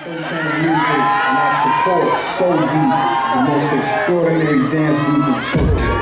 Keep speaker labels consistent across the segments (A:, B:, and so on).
A: Soul Train Music, and I support So Deep, the most extraordinary dance group in Tokyo.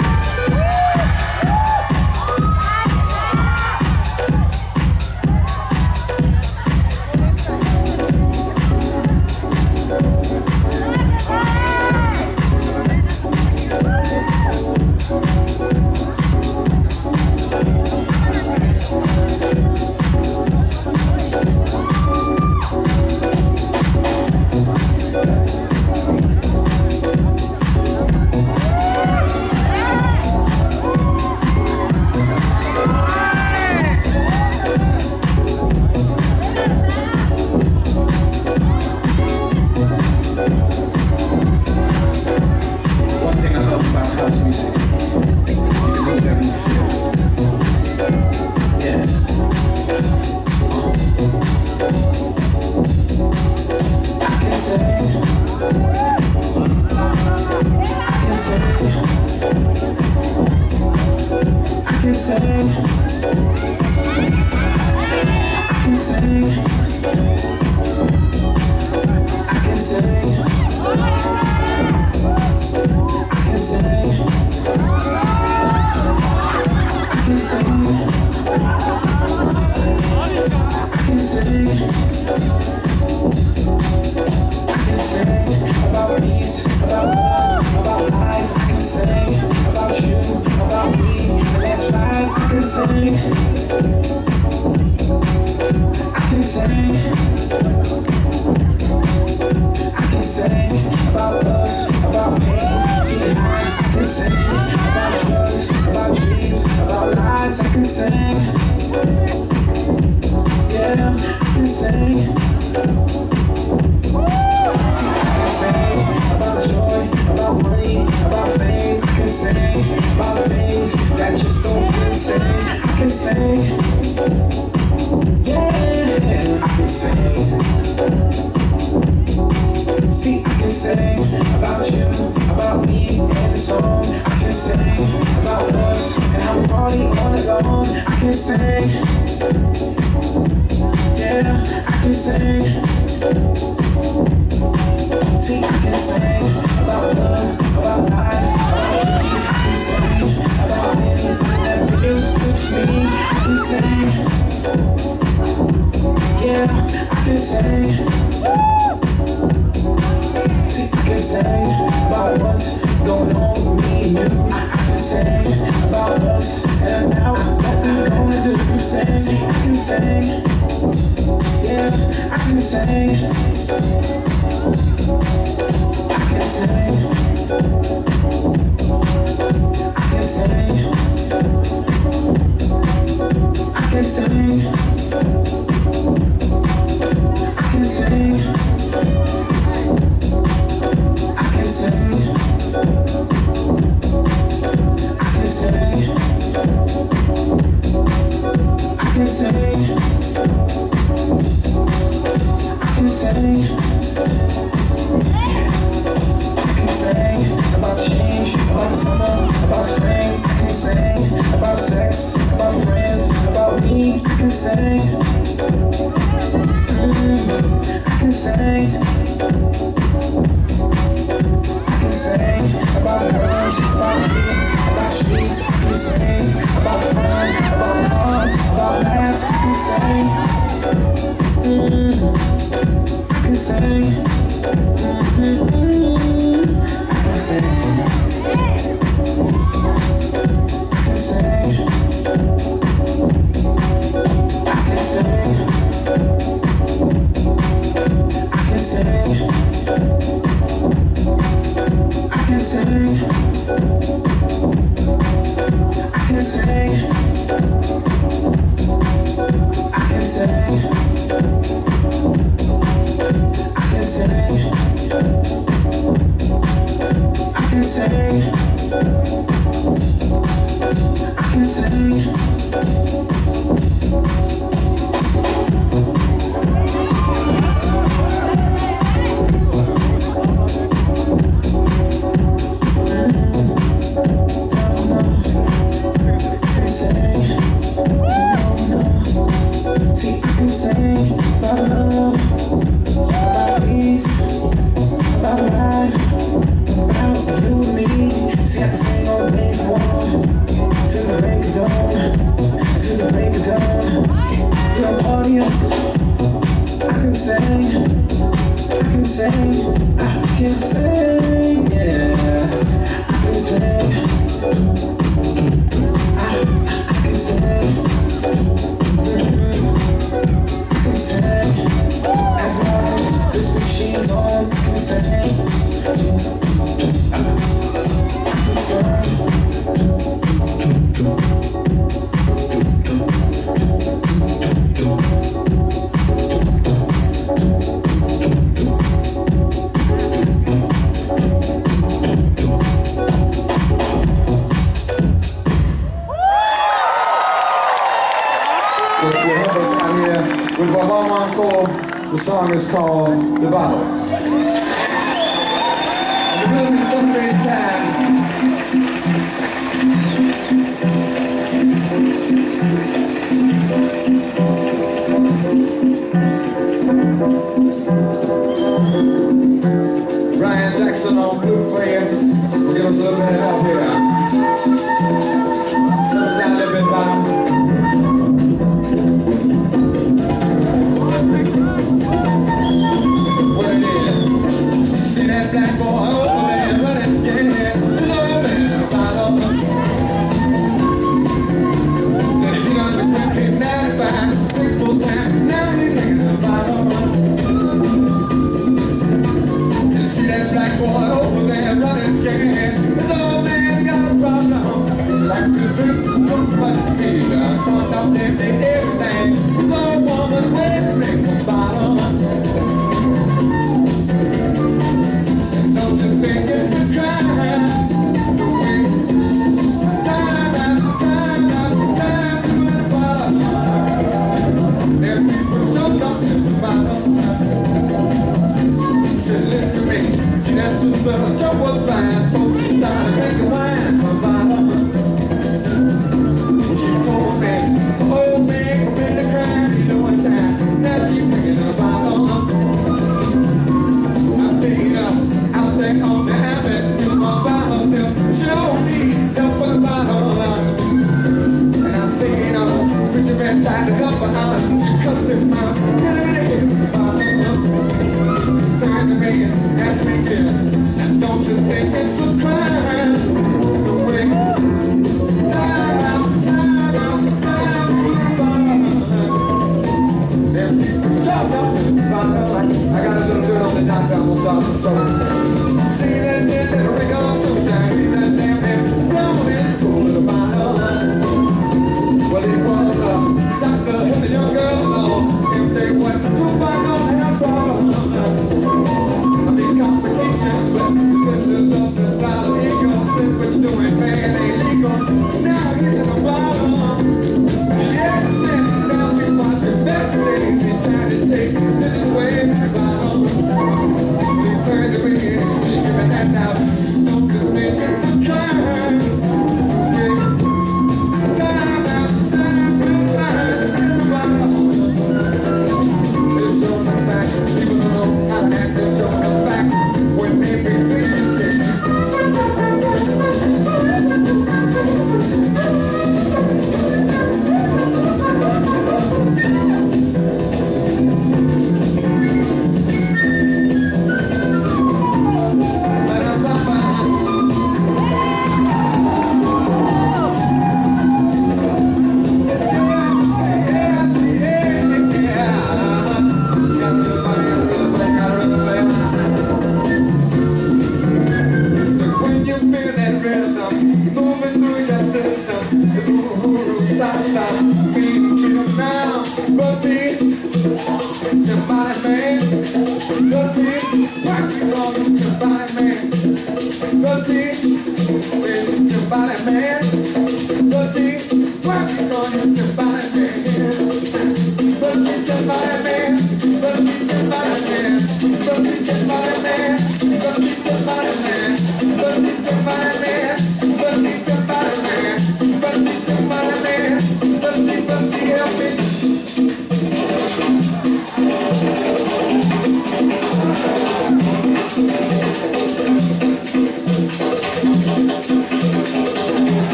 B: I can say
A: that will help us out here with Bahama Encore. The song is called The Bottle. And the rhythm is celebrating time. Brian Jackson on flute playing. We'll give us a little bit of help here. Let us down a little bit, bottom. What it is? See that black boy over there running scared. Love and bottom. Said he done the quick hit 95, 6 full time. Now he's hanging at the bottom. Black boy over there running scared. This old man got a problem. Like to drink too much beer. Comes out there, take everything. This old woman with a drink from bottom. And don't you think it's crime? Time after time after time to the bottom. There people show up in the bottom. Said, listen to me. That's just the joke was fine. Folks started drinking wine from bottom. Well, she told me, the old man committed a crime, you know one time. Now she's drinking the bottom. I'm taking up out there on the avenue, my bottom still show me help for the bottom. And I'm singing up, preacher man tried to help her out. She cussed him out, get her in the head from the bottom. Turn to me and ask me this, and don't you think